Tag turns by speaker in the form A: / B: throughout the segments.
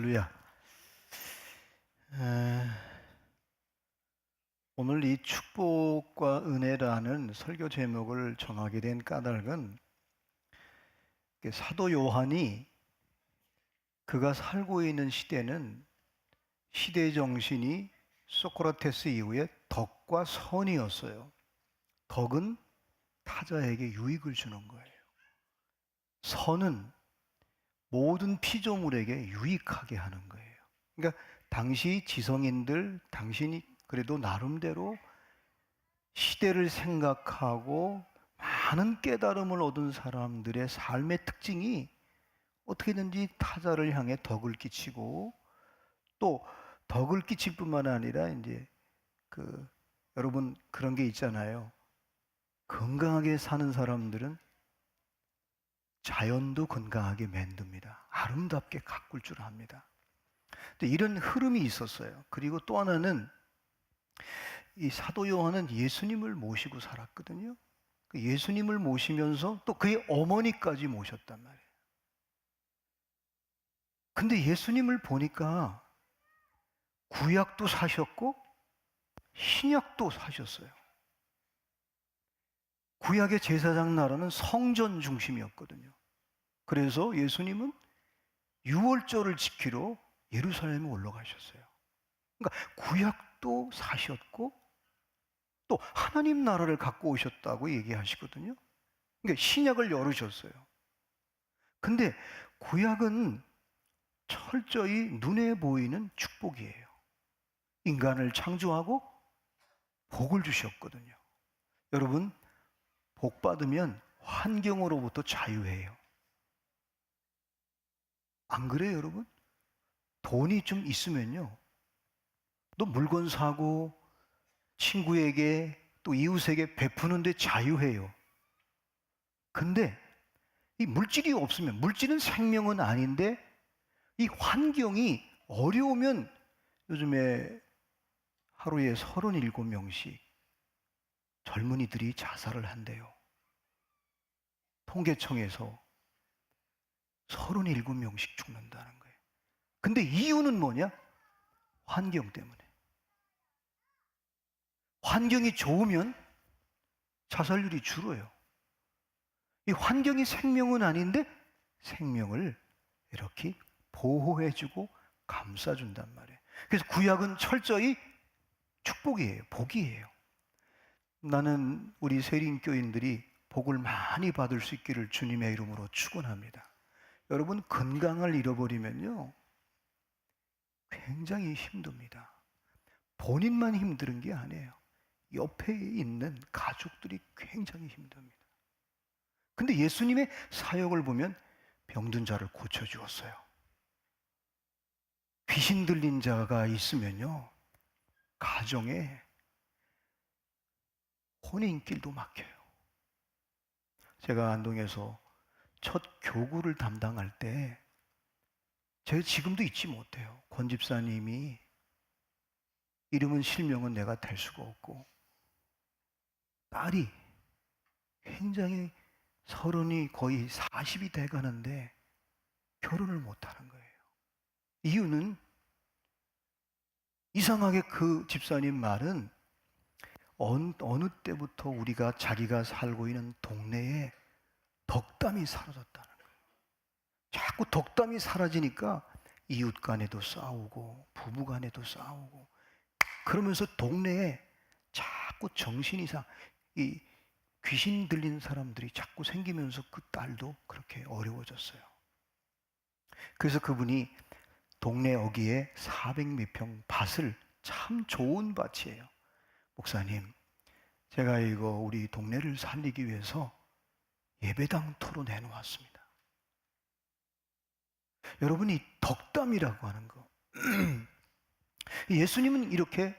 A: 할렐루야. 오늘 이 축복과 은혜라는 설교 제목을 정하게 된 까닭은 사도 요한이 그가 살고 있는 시대는 시대 정신이 소크라테스 이후에 덕과 선이었어요. 덕은 타자에게 유익을 주는 거예요. 선은 모든 피조물에게 유익하게 하는 거예요. 그러니까 당시 지성인들, 당신이 그래도 나름대로 시대를 생각하고 많은 깨달음을 얻은 사람들의 삶의 특징이 어떻게든지 타자를 향해 덕을 끼치고, 또 덕을 끼칠 뿐만 아니라 여러분 그런 게 있잖아요. 건강하게 사는 사람들은 자연도 건강하게 만듭니다. 아름답게 가꿀 줄 압니다. 이런 흐름이 있었어요. 그리고 또 하나는 이 사도 요한은 예수님을 모시고 살았거든요. 그 예수님을 모시면서 또 그의 어머니까지 모셨단 말이에요. 근데 예수님을 보니까 구약도 사셨고 신약도 사셨어요. 구약의 제사장 나라는 성전 중심이었거든요. 그래서 예수님은 유월절을 지키러 예루살렘에 올라가셨어요. 그러니까 구약도 사셨고 또 하나님 나라를 갖고 오셨다고 얘기하시거든요. 그러니까 신약을 열으셨어요. 근데 구약은 철저히 눈에 보이는 축복이에요. 인간을 창조하고 복을 주셨거든요. 여러분, 복 받으면 환경으로부터 자유해요. 안 그래요, 여러분? 돈이 좀 있으면요, 또 물건 사고 친구에게 또 이웃에게 베푸는데 자유해요. 근데 이 물질이 없으면, 물질은 생명은 아닌데 이 환경이 어려우면 요즘에 하루에 37명씩 젊은이들이 자살을 한대요. 통계청에서 37명씩 죽는다는 거예요. 근데 이유는 뭐냐? 환경 때문에. 환경이 좋으면 자살률이 줄어요. 이 환경이 생명은 아닌데 생명을 이렇게 보호해주고 감싸준단 말이에요. 그래서 구약은 철저히 축복이에요. 복이에요. 나는 우리 세린교인들이 복을 많이 받을 수 있기를 주님의 이름으로 축원합니다. 여러분, 건강을 잃어버리면요 굉장히 힘듭니다. 본인만 힘든 게 아니에요. 옆에 있는 가족들이 굉장히 힘듭니다. 근데 예수님의 사역을 보면 병든 자를 고쳐주었어요. 귀신 들린 자가 있으면요, 가정에 혼인길도 막혀요. 제가 안동에서 첫 교구를 담당할 때 제가 지금도 잊지 못해요. 권 집사님이 이름은 실명은 내가 댈 수가 없고 딸이 굉장히 30이 거의 40이 돼가는데 결혼을 못하는 거예요. 이유는 이상하게 그 집사님 말은 어느 때부터 우리가 자기가 살고 있는 동네에 덕담이 사라졌다는 거예요. 자꾸 덕담이 사라지니까 이웃 간에도 싸우고 부부 간에도 싸우고 그러면서 동네에 자꾸 정신이상 이 귀신 들린 사람들이 자꾸 생기면서 그 딸도 그렇게 어려워졌어요. 그래서 그분이 동네 어귀에 400몇 평 밭을, 참 좋은 밭이에요. 목사님, 제가 이거 우리 동네를 살리기 위해서 예배당 토로 내놓았습니다. 여러분이 덕담이라고 하는 거. 예수님은 이렇게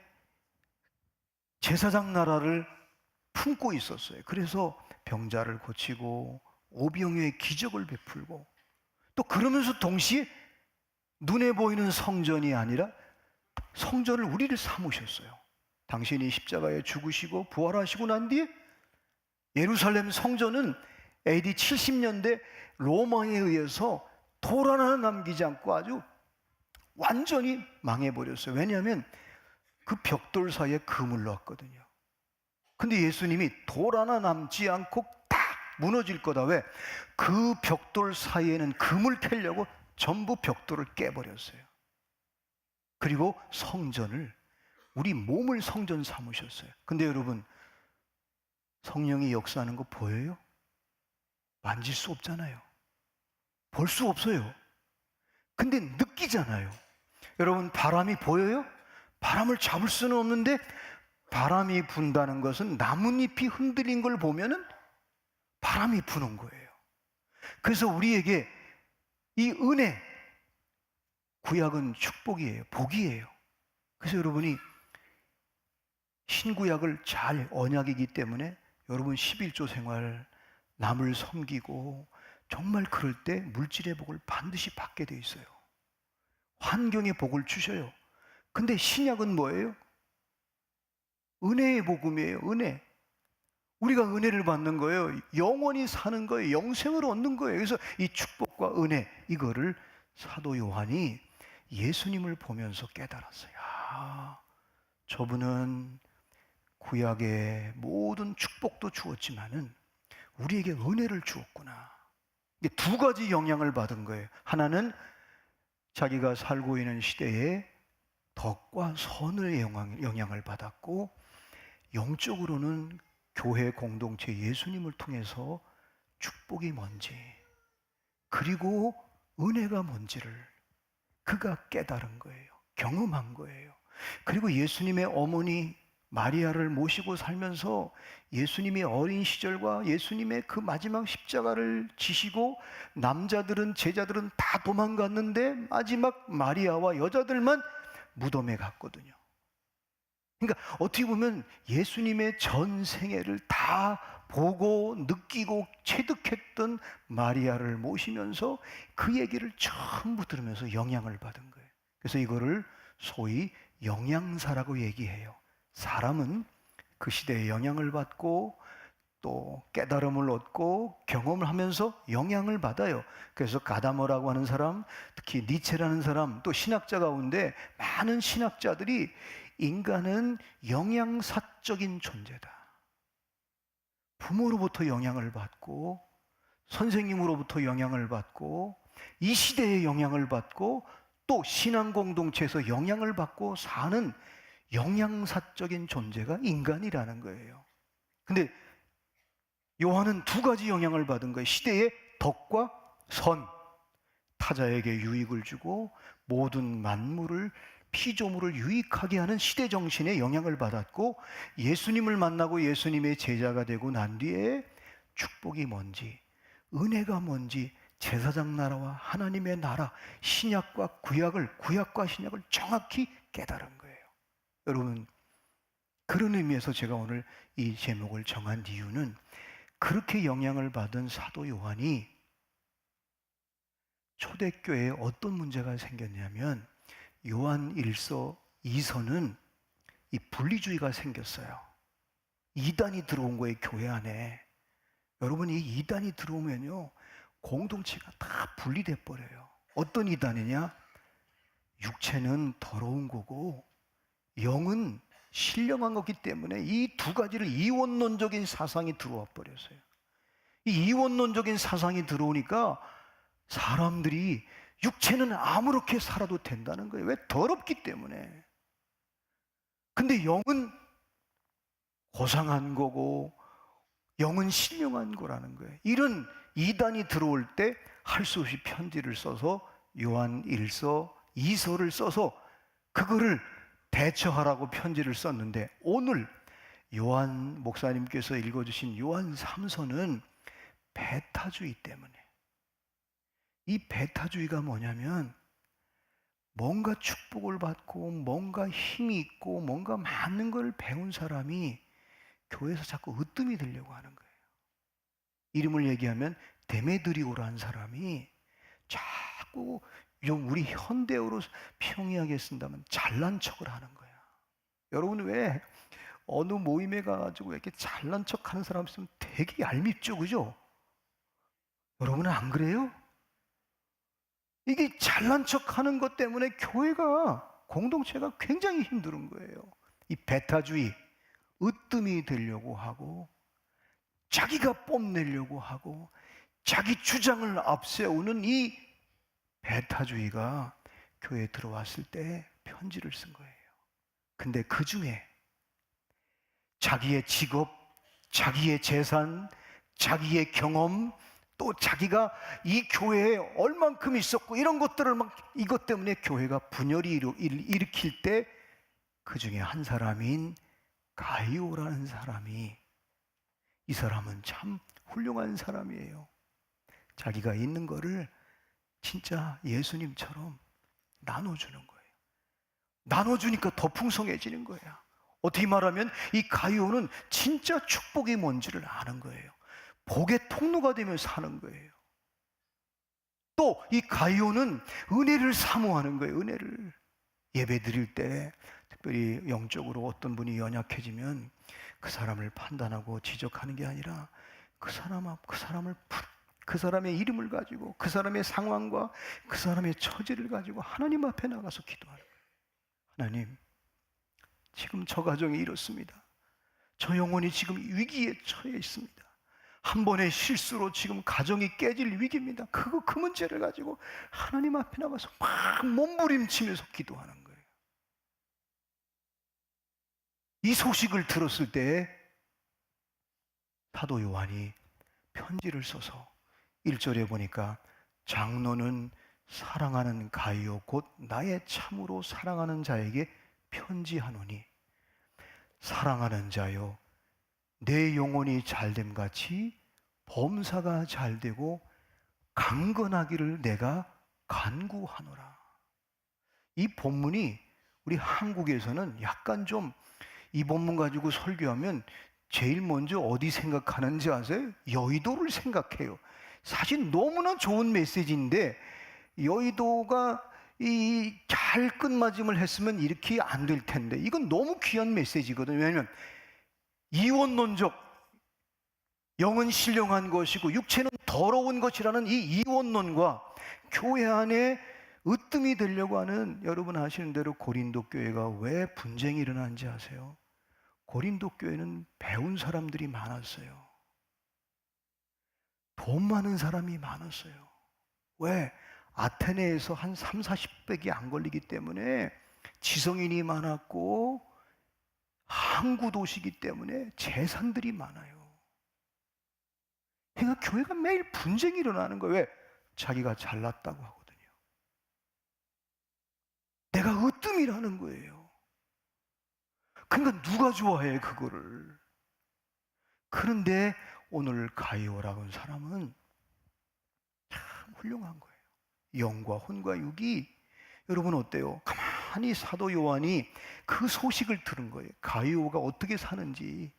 A: 제사장 나라를 품고 있었어요. 그래서 병자를 고치고 오병이어의 기적을 베풀고 또 그러면서 동시에 눈에 보이는 성전이 아니라 성전을 우리를 삼으셨어요. 당신이 십자가에 죽으시고 부활하시고 난 뒤에 예루살렘 성전은 AD 70년대 로마에 의해서 돌 하나 남기지 않고 아주 완전히 망해버렸어요. 왜냐하면 그 벽돌 사이에 금을 넣었거든요. 근데 예수님이 돌 하나 남지 않고 딱 무너질 거다. 왜? 그 벽돌 사이에는 금을 캐려고 전부 벽돌을 깨버렸어요. 그리고 성전을, 우리 몸을 성전 삼으셨어요. 근데 여러분, 성령이 역사하는 거 보여요? 만질 수 없잖아요. 볼 수 없어요. 근데 느끼잖아요. 여러분, 바람이 보여요? 바람을 잡을 수는 없는데 바람이 분다는 것은 나뭇잎이 흔들린 걸 보면은 바람이 부는 거예요. 그래서 우리에게 이 은혜, 구약은 축복이에요. 복이에요. 그래서 여러분이 신구약을 잘, 언약이기 때문에 여러분 11조 생활, 남을 섬기고 정말 그럴 때 물질의 복을 반드시 받게 돼 있어요. 환경의 복을 주셔요. 근데 신약은 뭐예요? 은혜의 복음이에요. 은혜. 우리가 은혜를 받는 거예요. 영원히 사는 거예요. 영생을 얻는 거예요. 그래서 이 축복과 은혜, 이거를 사도 요한이 예수님을 보면서 깨달았어요. 아, 저분은 구약의 모든 축복도 주었지만은 우리에게 은혜를 주었구나. 이게 두 가지 영향을 받은 거예요. 하나는 자기가 살고 있는 시대에 덕과 선의 영향을 받았고, 영적으로는 교회 공동체 예수님을 통해서 축복이 뭔지, 그리고 은혜가 뭔지를 그가 깨달은 거예요. 경험한 거예요. 그리고 예수님의 어머니 마리아를 모시고 살면서 예수님이 어린 시절과 예수님의 그 마지막 십자가를 지시고 남자들은, 제자들은 다 도망갔는데 마지막 마리아와 여자들만 무덤에 갔거든요. 그러니까 어떻게 보면 예수님의 전 생애를 다 보고 느끼고 체득했던 마리아를 모시면서 그 얘기를 전부 들으면서 영향을 받은 거예요. 그래서 이거를 소위 영양사라고 얘기해요. 사람은 그 시대에 영향을 받고 또 깨달음을 얻고 경험을 하면서 영향을 받아요. 그래서 가다머라고 하는 사람, 특히 니체라는 사람, 또 신학자 가운데 많은 신학자들이 인간은 영양사적인 존재다. 부모로부터 영향을 받고 선생님으로부터 영향을 받고 이 시대에 영향을 받고 또 신앙 공동체에서 영향을 받고 사는 영양사적인 존재가 인간이라는 거예요. 근데 요한은 두 가지 영향을 받은 거예요. 시대의 덕과 선, 타자에게 유익을 주고 모든 만물을, 피조물을 유익하게 하는 시대 정신에 영향을 받았고, 예수님을 만나고 예수님의 제자가 되고 난 뒤에 축복이 뭔지, 은혜가 뭔지, 제사장 나라와 하나님의 나라, 신약과 구약을, 구약과 신약을 정확히 깨달은 거예요. 여러분, 그런 의미에서 제가 오늘 이 제목을 정한 이유는 그렇게 영향을 받은 사도 요한이 초대교회에 어떤 문제가 생겼냐면 요한 1서, 2서는 이 분리주의가 생겼어요. 이단이 들어온 거예요, 교회 안에. 여러분, 이 이단이 들어오면요, 공동체가 다 분리돼 버려요. 어떤 이단이냐? 육체는 더러운 거고 영은 신령한 거기 때문에 이 두 가지를 이원론적인 사상이 들어와 버렸어요. 이 이원론적인 사상이 들어오니까 사람들이 육체는 아무렇게 살아도 된다는 거예요. 왜? 더럽기 때문에. 근데 영은 고상한 거고 영은 신령한 거라는 거예요. 이런 이단이 들어올 때 할 수 없이 편지를 써서 요한 1서, 2서를 써서 그거를 대처하라고 편지를 썼는데, 오늘 요한 목사님께서 읽어주신 요한 3서는 배타주의 때문에, 이 배타주의가 뭐냐면 뭔가 축복을 받고 뭔가 힘이 있고 뭔가 많은 걸 배운 사람이 교회에서 자꾸 으뜸이 되려고 하는 거예요. 이름을 얘기하면 데메드리오라는 사람이 자꾸, 좀 우리 현대어로 평이하게 쓴다면 잘난 척을 하는 거야. 여러분, 왜 어느 모임에 가가지고 이렇게 잘난 척하는 사람 있으면 되게 얄밉죠, 그죠? 여러분은 안 그래요? 이게 잘난 척하는 것 때문에 교회가, 공동체가 굉장히 힘든 거예요. 이 배타주의, 으뜸이 되려고 하고, 자기가 뽐내려고 하고, 자기 주장을 앞세우는 이 배타주의가 교회에 들어왔을 때 편지를 쓴 거예요. 근데 그 중에 자기의 직업, 자기의 재산, 자기의 경험, 또 자기가 이 교회에 얼만큼 있었고 이런 것들을 막, 이것 때문에 교회가 분열이 일으킬 때 그 중에 한 사람인 가이오라는 사람이, 이 사람은 참 훌륭한 사람이에요. 자기가 있는 거를 진짜 예수님처럼 나눠주는 거예요. 나눠주니까 더 풍성해지는 거야. 어떻게 말하면 이 가이오는 진짜 축복이 뭔지를 아는 거예요. 복의 통로가 되며 사는 거예요. 또 이 가이오는 은혜를 사모하는 거예요. 은혜를. 예배 드릴 때 특별히 영적으로 어떤 분이 연약해지면 그 사람을 판단하고 지적하는 게 아니라 그 사람의 이름을 가지고, 그 사람의 상황과 그 사람의 처지를 가지고 하나님 앞에 나가서 기도하는 거예요. 하나님, 지금 저 가정이 이렇습니다. 저 영혼이 지금 위기에 처해 있습니다. 한 번의 실수로 지금 가정이 깨질 위기입니다. 그 문제를 가지고 하나님 앞에 나가서 막 몸부림치면서 기도하는 거예요. 이 소식을 들었을 때 사도 요한이 편지를 써서 1절에 보니까 장로는 사랑하는 가이오 곧 나의 참으로 사랑하는 자에게 편지하노니 사랑하는 자여 내 영혼이 잘됨 같이 범사가 잘되고 강건하기를 내가 간구하노라. 이 본문이 우리 한국에서는 약간 좀, 이 본문 가지고 설교하면 제일 먼저 어디 생각하는지 아세요? 여의도를 생각해요. 사실 너무나 좋은 메시지인데 여의도가 이 잘 끝맞음을 했으면 이렇게 안 될 텐데, 이건 너무 귀한 메시지거든요. 왜냐하면 이원론적, 영은 신령한 것이고 육체는 더러운 것이라는 이 이원론과 교회 안에 으뜸이 되려고 하는, 여러분 아시는 대로 고린도 교회가 왜 분쟁이 일어나는지 아세요? 고린도 교회는 배운 사람들이 많았어요. 돈 많은 사람이 많았어요. 왜? 아테네에서 한 3, 40백이 안 걸리기 때문에 지성인이 많았고 항구 도시이기 때문에 재산들이 많아요. 그러니까 교회가 매일 분쟁이 일어나는 거예요. 왜? 자기가 잘났다고 하거든요. 내가 으뜸이라는 거예요. 그러니까 누가 좋아해 그거를. 그런데 오늘 가이오라고 하는 사람은 참 훌륭한 거예요. 영과 혼과 육이, 여러분 어때요? 가만히 사도 요한이 그 소식을 들은 거예요. 가이오가 어떻게 사는지.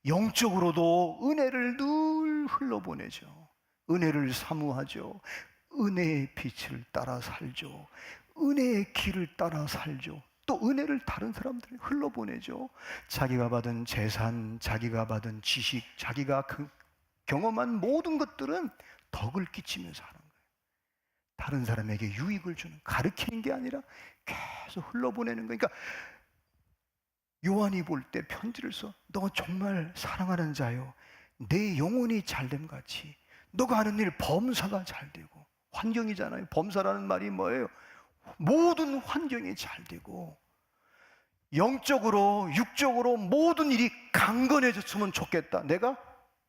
A: 영적으로도 은혜를 늘 흘러보내죠. 은혜를 사모하죠. 은혜의 빛을 따라 살죠. 은혜의 길을 따라 살죠. 또 은혜를 다른 사람들에 흘러보내죠. 자기가 받은 재산, 자기가 받은 지식, 자기가 경험한 모든 것들은 덕을 끼치면서 하는 거예요. 다른 사람에게 유익을 주는, 가르치는 게 아니라 계속 흘러보내는 거예요. 그러니까 요한이 볼 때 편지를 써. 너가 정말 사랑하는 자요, 내 영혼이 잘됨 같이 너가 하는 일 범사가 잘되고. 환경이잖아요. 범사라는 말이 뭐예요? 모든 환경이 잘되고 영적으로 육적으로 모든 일이 강건해졌으면 좋겠다. 내가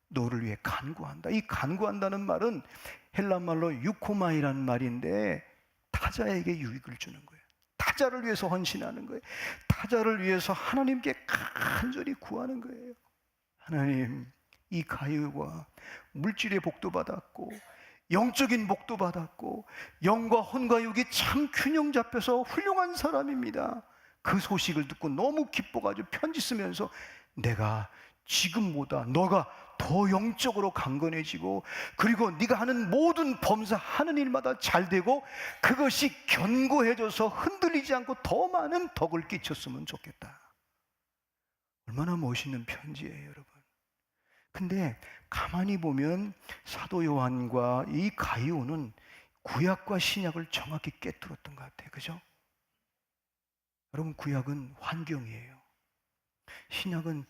A: 너를 위해 간구한다. 이 간구한다는 말은 헬라 말로 유코마이라는 말인데 타자에게 유익을 주는 거예요. 타자를 위해서 헌신하는 거예요. 타자를 위해서 하나님께 간절히 구하는 거예요. 하나님, 이 가이오가 물질의 복도 받았고 영적인 복도 받았고 영과 혼과 육이 참 균형 잡혀서 훌륭한 사람입니다. 그 소식을 듣고 너무 기뻐가지고 편지 쓰면서 내가 지금보다 너가 더 영적으로 강건해지고 그리고 네가 하는 모든 범사하는 일마다 잘되고 그것이 견고해져서 흔들리지 않고 더 많은 덕을 끼쳤으면 좋겠다. 얼마나 멋있는 편지예요, 여러분. 근데 가만히 보면 사도 요한과 이 가이오는 구약과 신약을 정확히 꿰뚫었던 것 같아요. 그죠? 여러분, 구약은 환경이에요. 신약은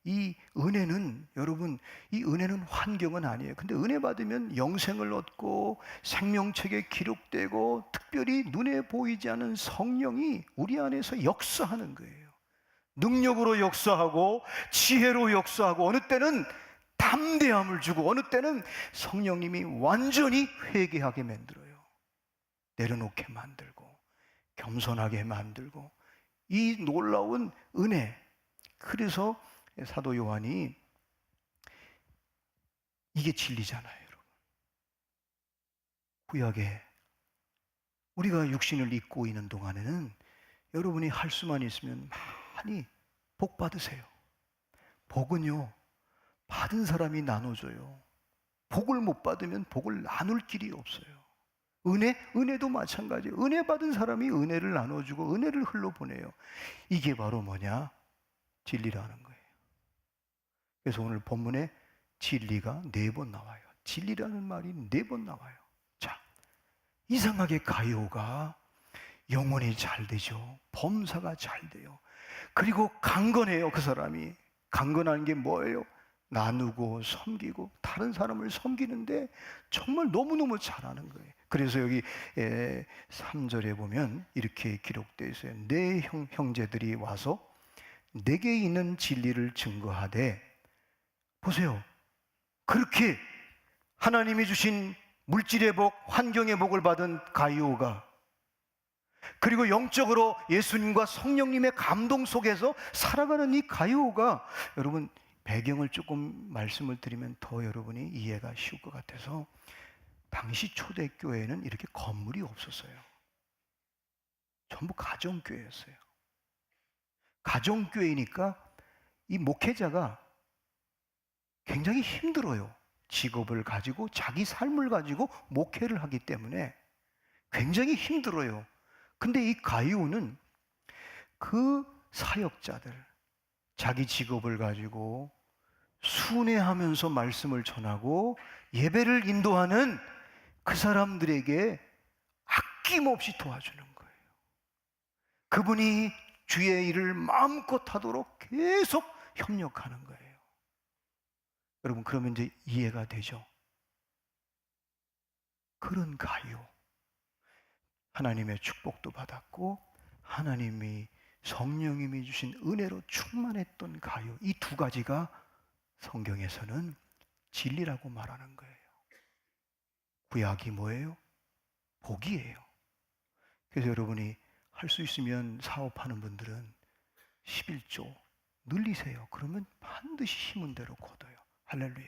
A: 이 은혜는, 여러분, 이 은혜는 환경은 아니에요. 근데 은혜 받으면 영생을 얻고 생명책에 기록되고 특별히 눈에 보이지 않은 성령이 우리 안에서 역사하는 거예요. 능력으로 역사하고 지혜로 역사하고, 어느 때는 담대함을 주고 어느 때는 성령님이 완전히 회개하게 만들어요. 내려놓게 만들고 겸손하게 만들고, 이 놀라운 은혜. 그래서 사도 요한이 이게 진리잖아요, 여러분. 구약에 우리가 육신을 입고 있는 동안에는 여러분이 할 수만 있으면 많이 복 받으세요. 복은요, 받은 사람이 나눠줘요. 복을 못 받으면 복을 나눌 길이 없어요. 은혜도 마찬가지예요. 은혜 받은 사람이 은혜를 나눠주고 은혜를 흘러보내요. 이게 바로 뭐냐? 진리라는 거예요. 그래서 오늘 본문에 진리가 4번 나와요. 진리라는 말이 4번 나와요. 자, 이상하게 가이오가 영혼이 잘 되죠. 범사가 잘 돼요. 그리고 강건해요. 그 사람이 강건한 게 뭐예요? 나누고 섬기고 다른 사람을 섬기는데 정말 너무너무 잘하는 거예요. 그래서 여기 3절에 보면 이렇게 기록되어 있어요. 내 형제들이 와서 내게 있는 진리를 증거하되, 보세요. 그렇게 하나님이 주신 물질의 복, 환경의 복을 받은 가이오가, 그리고 영적으로 예수님과 성령님의 감동 속에서 살아가는 이 가이오가, 여러분, 배경을 조금 말씀을 드리면 더 여러분이 이해가 쉬울 것 같아서, 당시 초대교회는 이렇게 건물이 없었어요. 전부 가정교회였어요. 가정교회니까 이 목회자가 굉장히 힘들어요. 직업을 가지고 자기 삶을 가지고 목회를 하기 때문에 굉장히 힘들어요. 근데 이 가이오는 그 사역자들, 자기 직업을 가지고 순회하면서 말씀을 전하고 예배를 인도하는 그 사람들에게 아낌없이 도와주는 거예요. 그분이 주의 일을 마음껏 하도록 계속 협력하는 거예요. 여러분, 그러면 이제 이해가 되죠? 그런 가이오, 하나님의 축복도 받았고 하나님이 성령님이 주신 은혜로 충만했던 가이오, 이 2가지가 성경에서는 진리라고 말하는 거예요. 구약이 뭐예요? 복이에요. 그래서 여러분이 할 수 있으면 사업하는 분들은 11조 늘리세요. 그러면 반드시 심은 대로 거둬요. 할렐루야.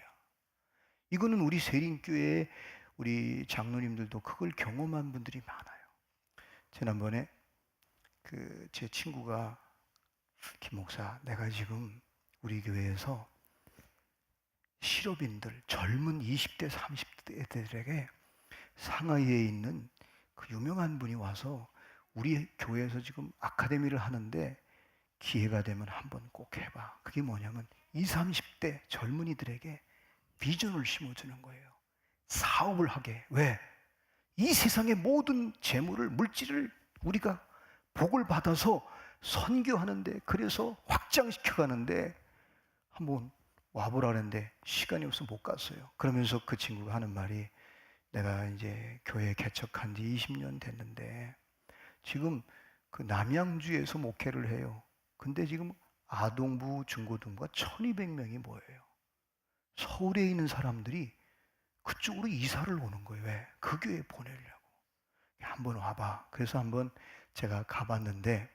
A: 이거는 우리 세린교회 우리 장로님들도 그걸 경험한 분들이 많아요. 지난번에 제 친구가, 김 목사, 내가 지금 우리 교회에서 실업인들, 젊은 20대, 30대들에게 상하이에 있는 그 유명한 분이 와서 우리 교회에서 지금 아카데미를 하는데 기회가 되면 한번 꼭 해봐. 그게 뭐냐면 20, 30대 젊은이들에게 비전을 심어주는 거예요. 사업을 하게. 왜? 이 세상의 모든 재물을, 물질을 우리가 복을 받아서 선교하는데, 그래서 확장시켜 가는데 한번 와보라는데 시간이 없어서 못 갔어요. 그러면서 그 친구가 하는 말이, 내가 이제 교회 개척한 지 20년 됐는데 지금 그 남양주에서 목회를 해요. 근데 지금 아동부, 중고등부가 1200명이 모여요. 서울에 있는 사람들이 그쪽으로 이사를 오는 거예요. 왜? 그 교회에 보내려고. 한번 와봐. 그래서 한번 제가 가봤는데,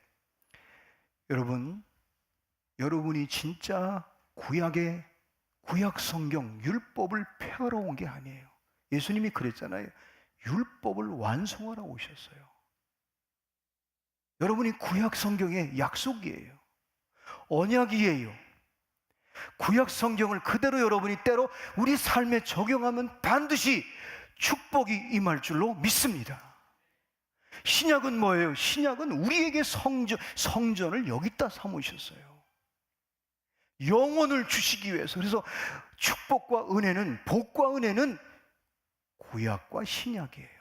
A: 여러분이 진짜 구약 성경 율법을 폐하러 온 게 아니에요. 예수님이 그랬잖아요. 율법을 완성하러 오셨어요. 여러분이 구약 성경의 약속이에요. 언약이에요. 구약 성경을 그대로 여러분이 때로 우리 삶에 적용하면 반드시 축복이 임할 줄로 믿습니다. 신약은 뭐예요? 신약은 우리에게 성전을 여기다 삼으셨어요. 영혼을 주시기 위해서. 그래서 축복과 은혜는, 복과 은혜는 구약과 신약이에요.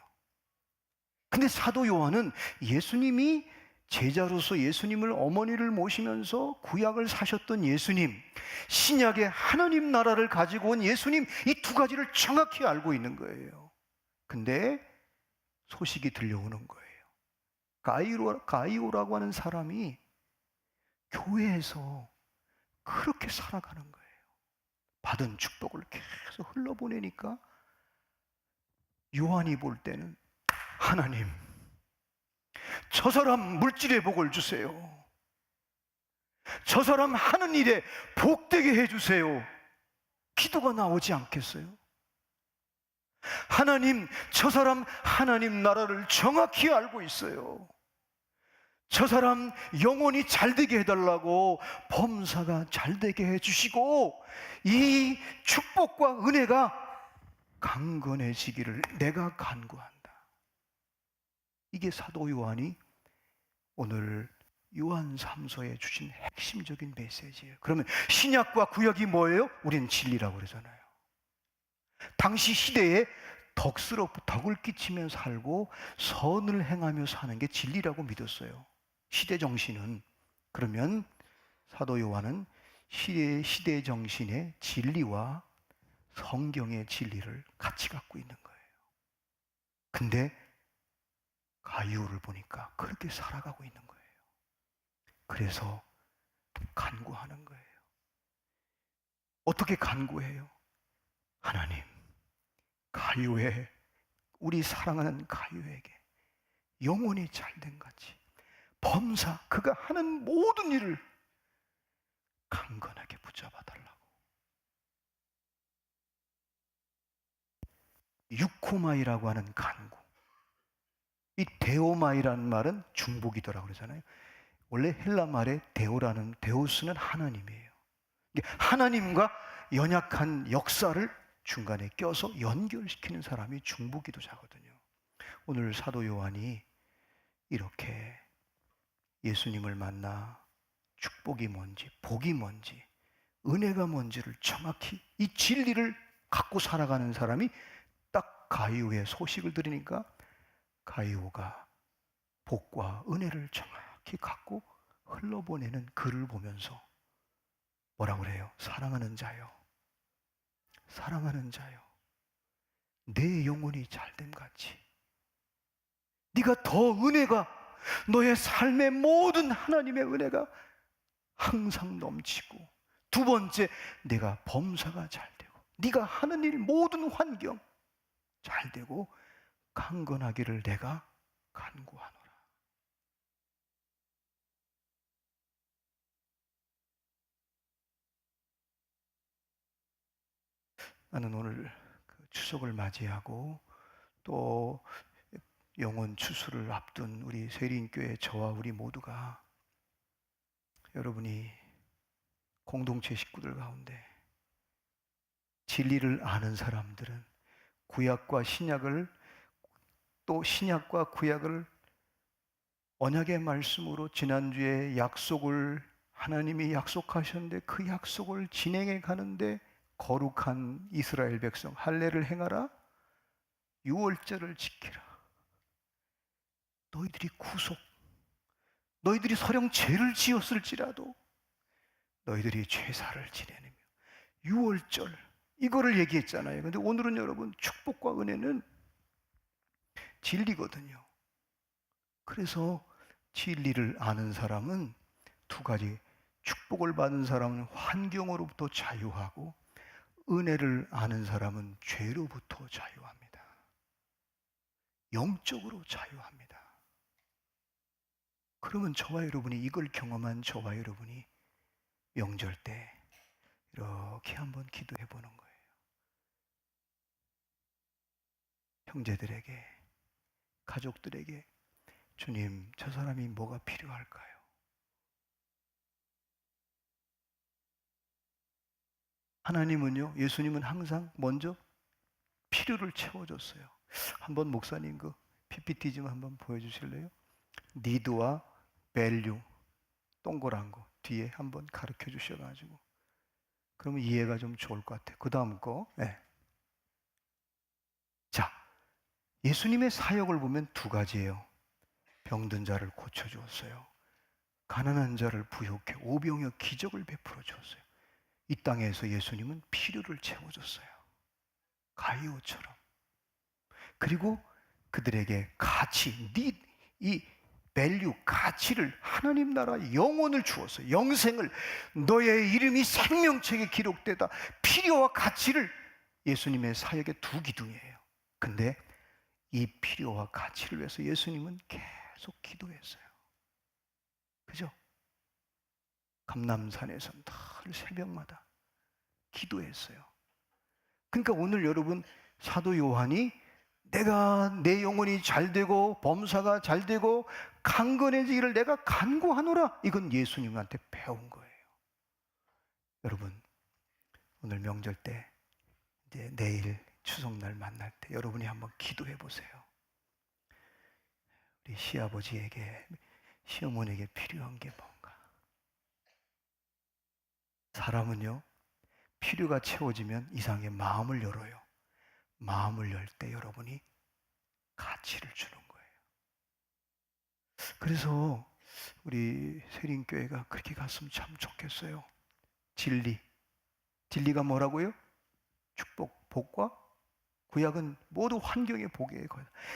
A: 근데 사도 요한은 예수님이 제자로서 예수님을 어머니를 모시면서 구약을 사셨던 예수님, 신약의 하나님 나라를 가지고 온 예수님, 이 두 가지를 정확히 알고 있는 거예요. 근데 소식이 들려오는 거예요. 가이오라고 하는 사람이 교회에서 그렇게 살아가는 거예요. 받은 축복을 계속 흘러보내니까 요한이 볼 때는, 하나님, 저 사람 물질의 복을 주세요. 저 사람 하는 일에 복되게 해주세요. 기도가 나오지 않겠어요? 하나님, 저 사람 하나님 나라를 정확히 알고 있어요. 저 사람 영혼이 잘되게 해달라고 범사가 잘되게 해주시고 이 축복과 은혜가 강건해지기를 내가 간구한다. 이게 사도 요한이 오늘 요한 3서에 주신 핵심적인 메시지예요. 그러면 신약과 구약이 뭐예요? 우리는 진리라고 그러잖아요. 당시 시대에 덕을 끼치며 살고 선을 행하며 사는 게 진리라고 믿었어요. 시대 정신은. 그러면 사도 요한은 시대 정신의 진리와 성경의 진리를 같이 갖고 있는 거예요. 근데 가이오를 보니까 그렇게 살아가고 있는 거예요. 그래서 간구하는 거예요. 어떻게 간구해요? 하나님, 가이오에, 우리 사랑하는 가이오에게 영혼이 잘된 같이 범사 그가 하는 모든 일을 강건하게 붙잡아 달라고. 유코마이라고 하는 간구. 이 데오마이라는 말은 중복이더라고 그러잖아요. 원래 헬라 말에 데오스는 하나님이에요. 하나님과 연약한 역사를 중간에 껴서 연결시키는 사람이 중보기도자거든요. 오늘 사도 요한이 이렇게 예수님을 만나 축복이 뭔지, 복이 뭔지, 은혜가 뭔지를 정확히 이 진리를 갖고 살아가는 사람이 딱 가이오의 소식을 들으니까 가이오가 복과 은혜를 정확히 갖고 흘러보내는 글을 보면서 뭐라고 그래요? 사랑하는 자요, 사랑하는 자요, 내 영혼이 잘됨같이 네가 더 은혜가, 너의 삶의 모든 하나님의 은혜가 항상 넘치고, 두 번째, 내가 범사가 잘되고 네가 하는 일 모든 환경 잘되고 강건하기를 내가 간구하노라. 나는 오늘 추석을 맞이하고 또 영혼 추수를 앞둔 우리 세린교회 저와 우리 모두가, 여러분이 공동체 식구들 가운데 진리를 아는 사람들은 구약과 신약을, 또 신약과 구약을 언약의 말씀으로 지난주에 약속을 하나님이 약속하셨는데 그 약속을 진행해 가는데 거룩한 이스라엘 백성 할례를 행하라, 유월절을 지키라. 너희들이 너희들이 설령 죄를 지었을지라도 너희들이 죄사를 지내며 유월절, 이거를 얘기했잖아요. 근데 오늘은 여러분, 축복과 은혜는 진리거든요. 그래서 진리를 아는 사람은 두 가지, 축복을 받은 사람은 환경으로부터 자유하고 은혜를 아는 사람은 죄로부터 자유합니다. 영적으로 자유합니다. 그러면 저와 여러분이, 이걸 경험한 저와 여러분이 명절 때 이렇게 한번 기도해 보는 거예요. 형제들에게, 가족들에게, 주님, 저 사람이 뭐가 필요할까요? 하나님은요, 예수님은 항상 먼저 필요를 채워줬어요. 한번 목사님 그 PPT 좀 한번 보여주실래요? 니드와 밸류 동그란 거 뒤에 한번 가르쳐 주셔가지고, 그러면 이해가 좀 좋을 것 같아요. 그 다음 거. 네. 자, 예수님의 사역을 보면 두 가지예요. 병든 자를 고쳐주었어요. 가난한 자를 부욕해 오병이어 기적을 베풀어 주었어요. 이 땅에서 예수님은 필요를 채워줬어요. 가이오처럼. 그리고 그들에게 가치, 이 밸류, 가치를, 하나님 나라 영혼을 주었어요. 영생을, 너의 이름이 생명책에 기록되다. 필요와 가치를 예수님의 사역의 두 기둥이에요. 근데 이 필요와 가치를 위해서 예수님은 계속 기도했어요. 그죠? 감람산에서 늘 새벽마다 기도했어요. 그러니까 오늘 여러분, 사도 요한이 내가 내 영혼이 잘 되고 범사가 잘 되고 강건해지기를 내가 간구하노라, 이건 예수님한테 배운 거예요. 여러분, 오늘 명절 때, 이제 내일 추석날 만날 때 여러분이 한번 기도해 보세요. 우리 시아버지에게, 시어머니에게 필요한 게 뭔가. 사람은요, 필요가 채워지면 이상하게 마음을 열어요. 마음을 열 때 여러분이 가치를 주는 거예요. 그래서 우리 세린교회가 그렇게 갔으면 참 좋겠어요. 진리가 뭐라고요? 축복, 복과 구약은 모두 환경의 복이에요.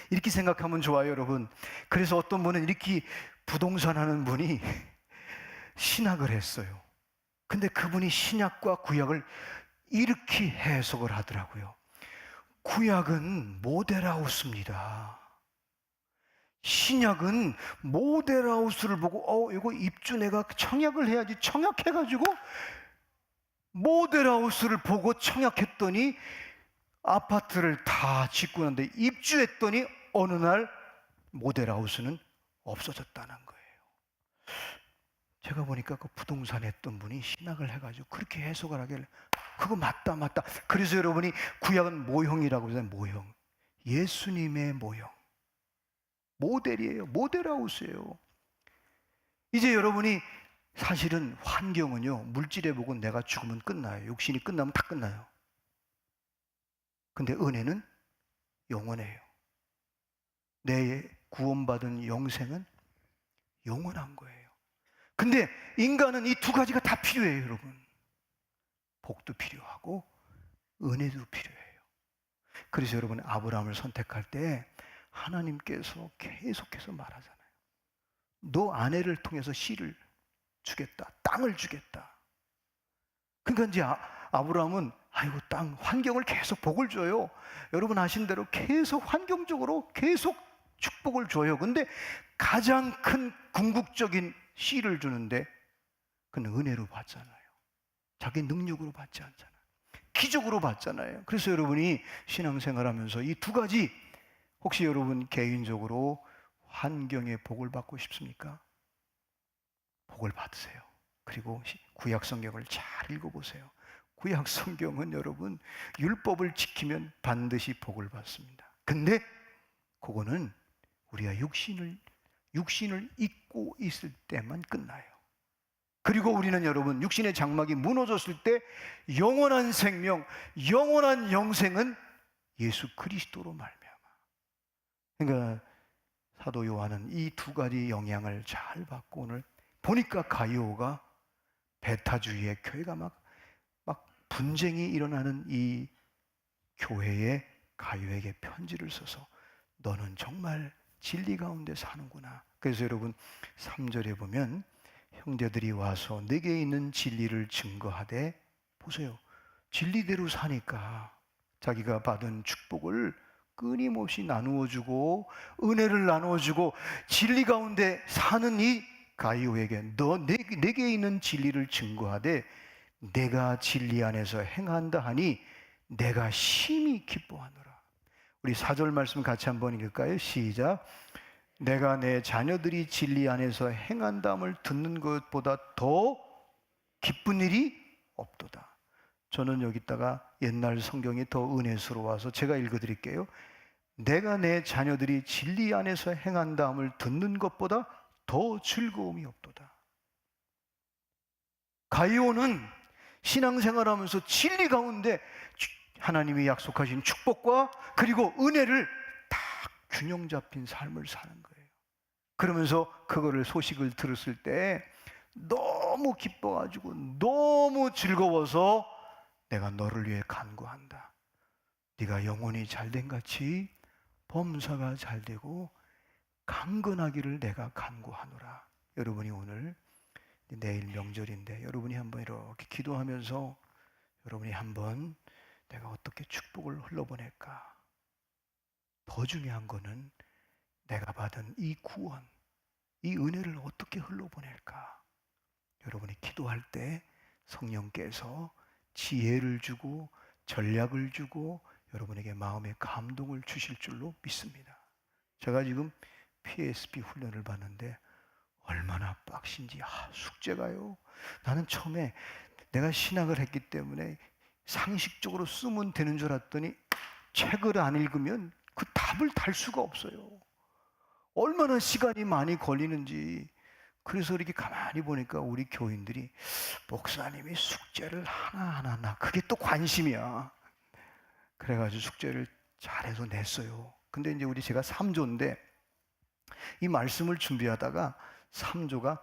A: 이렇게 생각하면 좋아요, 여러분. 그래서 어떤 분은 이렇게 부동산 하는 분이 신학을 했어요. 근데 그분이 신약과 구약을 이렇게 해석을 하더라고요. 구약은 모델하우스입니다. 신약은 모델하우스를 보고 이거 입주 내가 청약을 해야지, 청약해가지고 모델하우스를 보고 청약했더니 아파트를 다 짓고 났는데 입주했더니 어느 날 모델하우스는 없어졌다는 거예요. 제가 보니까 그 부동산 했던 분이 신학을 해가지고 그렇게 해석을 하길래 그거 맞다. 그래서 여러분이 구약은 모형이라고 해서 모형, 예수님의 모형, 모델이에요. 모델하우스예요. 이제 여러분이 사실은 환경은요, 물질의 복은 내가 죽으면 끝나요. 육신이 끝나면 다 끝나요. 근데 은혜는 영원해요. 내 구원받은 영생은 영원한 거예요. 근데 인간은 이 두 가지가 다 필요해요, 여러분. 복도 필요하고 은혜도 필요해요. 그래서 여러분, 아브라함을 선택할 때 하나님께서 계속해서 말하잖아요. 너 아내를 통해서 씨를 주겠다, 땅을 주겠다. 그러니까 이제 아브라함은 땅, 환경을 계속 복을 줘요. 여러분 아신 대로 계속 환경적으로 계속 축복을 줘요. 근데 가장 큰 궁극적인 씨를 주는데 그는 은혜로 받잖아요. 자기 능력으로 받지 않잖아요. 기적으로 받잖아요. 그래서 여러분이 신앙생활하면서 이 두 가지, 혹시 여러분 개인적으로 환경의 복을 받고 싶습니까? 복을 받으세요. 그리고 구약 성경을 잘 읽어보세요. 구약 성경은 여러분 율법을 지키면 반드시 복을 받습니다. 근데 그거는 우리가 육신을 입고 있을 때만 끝나요. 그리고 우리는 여러분 육신의 장막이 무너졌을 때 영원한 생명, 영원한 영생은 예수 그리스도로 말미암아. 그러니까 사도 요한은 이 두 가지 영향을 잘 받고, 오늘 보니까 가이오가 베타주의의 교회가 막 분쟁이 일어나는 이 교회에 가이오에게 편지를 써서 너는 정말 진리 가운데 사는구나. 그래서 여러분 3절에 보면 형제들이 와서 내게 있는 진리를 증거하되, 보세요, 진리대로 사니까 자기가 받은 축복을 끊임없이 나누어주고 은혜를 나누어주고 진리 가운데 사는 이 가이오에게 내게 있는 진리를 증거하되 내가 진리 안에서 행한다 하니 내가 심히 기뻐하노라. 우리 4절 말씀 같이 한번 읽을까요? 시작. 내가 내 자녀들이 진리 안에서 행한다함을 듣는 것보다 더 기쁜 일이 없도다. 저는 여기다가 옛날 성경이 더 은혜스러워서 제가 읽어드릴게요. 내가 내 자녀들이 진리 안에서 행한다함을 듣는 것보다 더 즐거움이 없도다. 가이오는 신앙생활하면서 진리 가운데 하나님이 약속하신 축복과 그리고 은혜를 다 균형 잡힌 삶을 사는 거예요. 그러면서 그거를 소식을 들었을 때 너무 기뻐가지고 너무 즐거워서 내가 너를 위해 간구한다. 네가 영혼이 잘된 같이 범사가 잘되고 강건하기를 내가 간구하노라. 여러분이 오늘 내일 명절인데 여러분이 한번 이렇게 기도하면서 여러분이 한번 내가 어떻게 축복을 흘러보낼까? 더 중요한 거는 내가 받은 이 구원, 이 은혜를 어떻게 흘러보낼까? 여러분이 기도할 때 성령께서 지혜를 주고 전략을 주고 여러분에게 마음의 감동을 주실 줄로 믿습니다. 제가 지금 PSP 훈련을 받는데 얼마나 빡신지. 숙제가요. 나는 처음에 내가 신학을 했기 때문에 상식적으로 쓰면 되는 줄 알았더니 책을 안 읽으면 그 답을 달 수가 없어요. 얼마나 시간이 많이 걸리는지. 그래서 이렇게 가만히 보니까 우리 교인들이 목사님이 숙제를 하나하나 그게 또 관심이야. 그래가지고 숙제를 잘해서 냈어요. 근데 이제 제가 3조인데 이 말씀을 준비하다가 3조가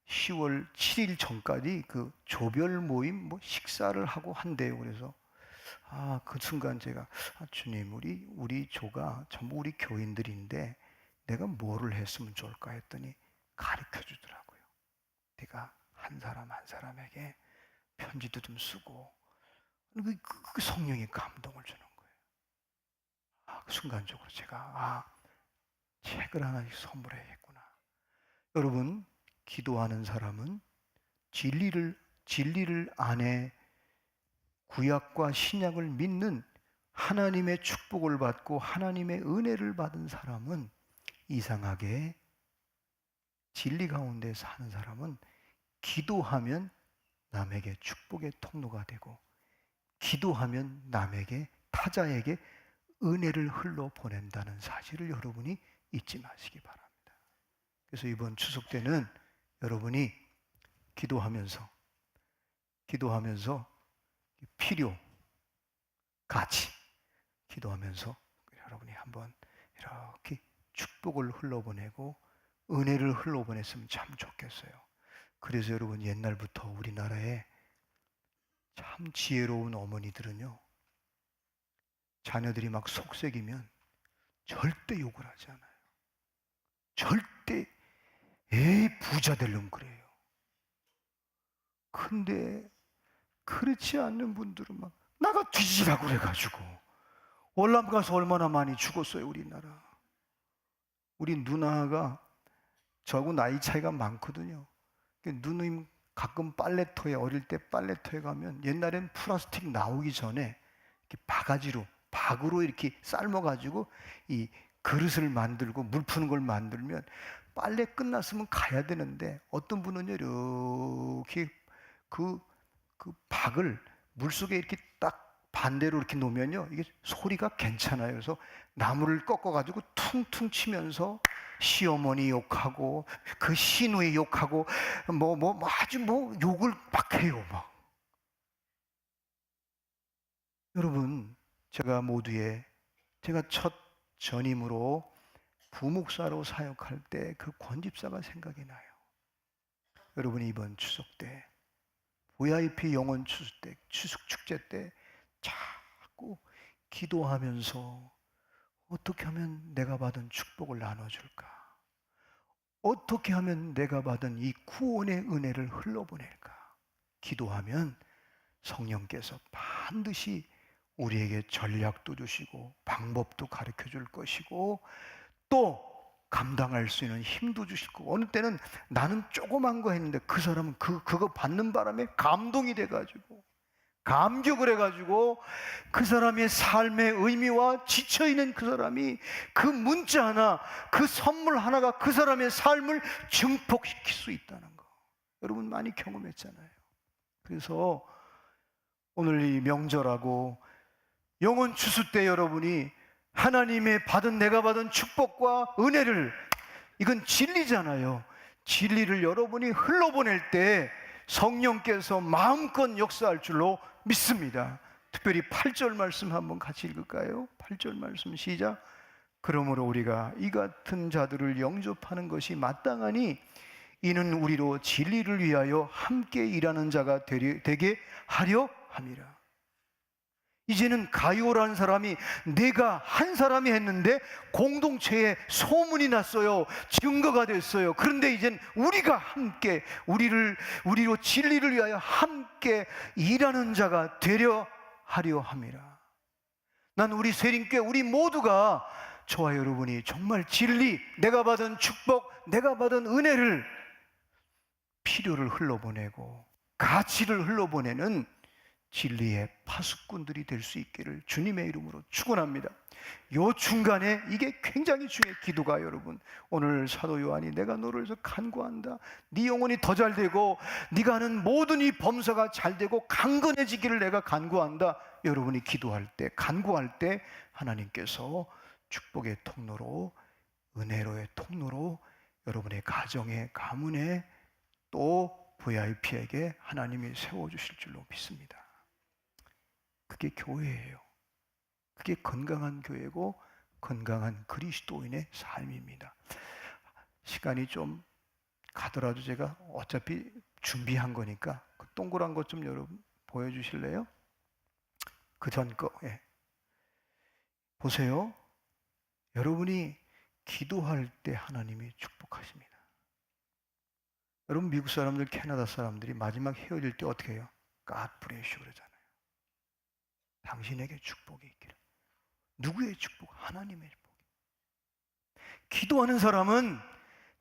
A: 10월 7일 전까지 그 조별 모임 식사를 하고 한대요. 그래서 그 순간 제가 주님, 우리 조가 전부 우리 교인들인데 내가 뭐를 했으면 좋을까 했더니 가르쳐 주더라고요. 네가 한 사람 한 사람에게 편지도 좀 쓰고. 그 성령의 감동을 주는 거예요. 순간적으로 제가 책을 하나씩 선물해야겠구나. 여러분, 기도하는 사람은 진리를 안에 구약과 신약을 믿는 하나님의 축복을 받고 하나님의 은혜를 받은 사람은 이상하게 진리 가운데 사는 사람은 기도하면 남에게 축복의 통로가 되고 기도하면 남에게 타자에게 은혜를 흘러 보낸다는 사실을 여러분이 잊지 마시기 바랍니다. 그래서 이번 추석 때는 여러분이 기도하면서 필요, 가치 기도하면서 여러분이 한번 이렇게 축복을 흘러보내고 은혜를 흘러보냈으면 참 좋겠어요. 그래서 여러분 옛날부터 우리나라에 참 지혜로운 어머니들은요, 자녀들이 막 속색이면 절대 욕을 하지 않아요. 절대 부자 되려면 그래요. 근데 그렇지 않는 분들은 막 나가 뒤지라고 그래가지고 월남 가서 얼마나 많이 죽었어요. 우리나라. 우리 누나가 저하고 나이 차이가 많거든요. 누님 가끔 빨래터에 어릴 때 빨래터에 가면 옛날엔 플라스틱 나오기 전에 이렇게 박으로 이렇게 삶아가지고 이 그릇을 만들고 물 푸는 걸 만들면 빨래 끝났으면 가야 되는데 어떤 분은요 이렇게 그 박을 물속에 이렇게 딱 반대로 이렇게 놓으면요 이게 소리가 괜찮아요. 그래서 나무를 꺾어가지고 퉁퉁 치면서 시어머니 욕하고 그 시누이 욕하고 아주 욕을 막 해요. 막. 여러분, 제가 첫 전임으로 부목사로 사역할 때 그 권집사가 생각이 나요. 여러분이 이번 추석 때 VIP 영혼 추석 축제 때 자꾸 기도하면서 어떻게 하면 내가 받은 축복을 나눠줄까? 어떻게 하면 내가 받은 이 구원의 은혜를 흘러보낼까? 기도하면 성령께서 반드시 우리에게 전략도 주시고 방법도 가르쳐 줄 것이고 또 감당할 수 있는 힘도 주실 거고 어느 때는 나는 조그만 거 했는데 그 사람은 그거 받는 바람에 감동이 돼가지고 감격을 해가지고 그 사람의 삶의 의미와 지쳐있는 그 사람이 그 문자 하나 그 선물 하나가 그 사람의 삶을 증폭시킬 수 있다는 거 여러분 많이 경험했잖아요. 그래서 오늘 이 명절하고 영혼 추수 때 여러분이 하나님의 내가 받은 축복과 은혜를 이건 진리잖아요. 진리를 여러분이 흘러보낼 때 성령께서 마음껏 역사할 줄로 믿습니다. 특별히 8절 말씀 한번 같이 읽을까요? 8절 말씀 시작. 그러므로 우리가 이 같은 자들을 영접하는 것이 마땅하니 이는 우리로 진리를 위하여 함께 일하는 자가 되게 하려 함이라. 이제는 가요라는 사람이 내가 한 사람이 했는데 공동체에 소문이 났어요. 증거가 됐어요. 그런데 이젠 우리가 함께 우리로 진리를 위하여 함께 일하는 자가 되려 하려 함이라. 난 우리 세림교회 우리 모두가, 저와 여러분이 정말 진리, 내가 받은 축복, 내가 받은 은혜를, 필요를 흘러보내고 가치를 흘러보내는 진리의 파수꾼들이 될 수 있기를 주님의 이름으로 축원합니다. 요 중간에 이게 굉장히 중요해. 기도가, 여러분, 오늘 사도 요한이 내가 너를 위해서 간구한다, 네 영혼이 더 잘되고 네가 하는 모든 이 범사가 잘되고 강건해지기를 내가 간구한다. 여러분이 기도할 때, 간구할 때 하나님께서 축복의 통로로, 은혜로의 통로로 여러분의 가정에, 가문에, 또 VIP에게 하나님이 세워주실 줄로 믿습니다. 그게 교회예요. 그게 건강한 교회고 건강한 그리스도인의 삶입니다. 시간이 좀 가더라도 제가 어차피 준비한 거니까 그 동그란 것 좀 여러분 보여주실래요? 그 전 거. 예. 보세요. 여러분이 기도할 때 하나님이 축복하십니다. 여러분, 미국 사람들, 캐나다 사람들이 마지막 헤어질 때 어떻게 해요? God bless you 그러잖아요. 당신에게 축복이 있기를. 누구의 축복? 하나님의 축복. 기도하는 사람은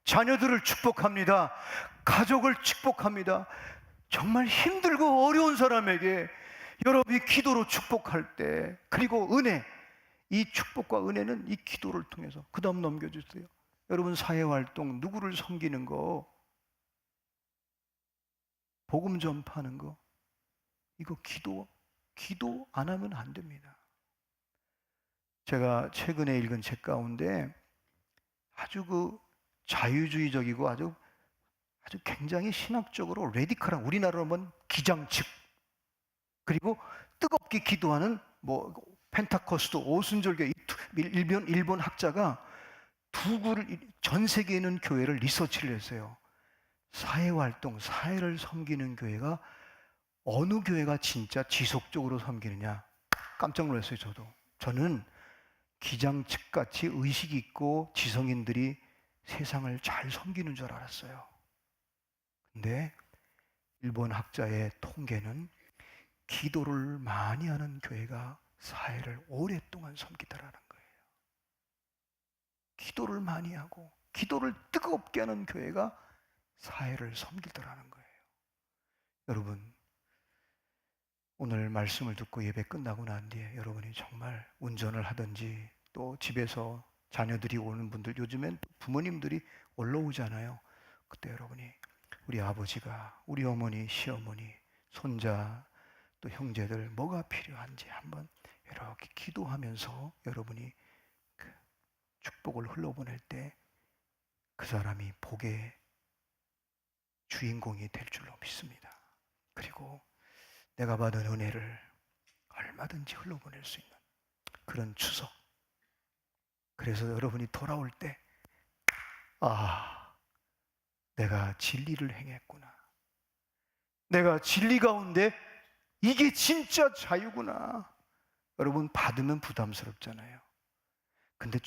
A: 자녀들을 축복합니다. 가족을 축복합니다. 정말 힘들고 어려운 사람에게 여러분이 기도로 축복할 때, 그리고 은혜, 이 축복과 은혜는 이 기도를 통해서, 그 다음 넘겨주세요. 여러분, 사회활동, 누구를 섬기는 거, 복음 전파하는 거, 이거 기도 안 하면 안 됩니다. 제가 최근에 읽은 책 가운데 아주 자유주의적이고 아주 굉장히 신학적으로 레디컬한, 우리나라로 하면 기장측, 그리고 뜨겁게 기도하는 펜타코스트, 오순절교, 일본 학자가 전 세계에 있는 교회를 리서치를 했어요. 사회활동, 사회를 섬기는 교회가, 어느 교회가 진짜 지속적으로 섬기느냐. 깜짝 놀랐어요. 저는 기장측같이 의식 있고 지성인들이 세상을 잘 섬기는 줄 알았어요. 근데 일본 학자의 통계는 기도를 많이 하는 교회가 사회를 오랫동안 섬기더라는 거예요. 기도를 많이 하고 기도를 뜨겁게 하는 교회가 사회를 섬기더라는 거예요. 여러분, 오늘 말씀을 듣고 예배 끝나고 난 뒤에 여러분이 정말 운전을 하든지, 또 집에서 자녀들이 오는 분들, 요즘엔 부모님들이 올라오잖아요. 그때 여러분이 우리 아버지가, 우리 어머니, 시어머니, 손자, 또 형제들 뭐가 필요한지 한번 이렇게 기도하면서 여러분이 그 축복을 흘러보낼 때 그 사람이 복의 주인공이 될 줄로 믿습니다. 그리고 내가 받은 은혜를 얼마든지 흘러보낼 수 있는 그런 추석. 그래서 여러분이 돌아올 때, 내가 진리를 행했구나, 내가 진리 가운데 이게 진짜 자유구나. 여러분, 받으면 부담스럽잖아요. 근데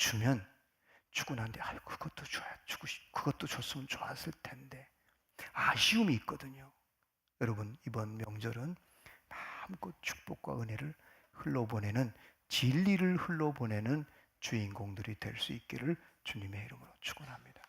A: 주고 난 뒤에 그것도 그것도 줬으면 좋았을 텐데, 아쉬움이 있거든요. 여러분, 이번 명절은 마음껏 축복과 은혜를 흘러보내는, 진리를 흘러보내는 주인공들이 될 수 있기를 주님의 이름으로 축원합니다.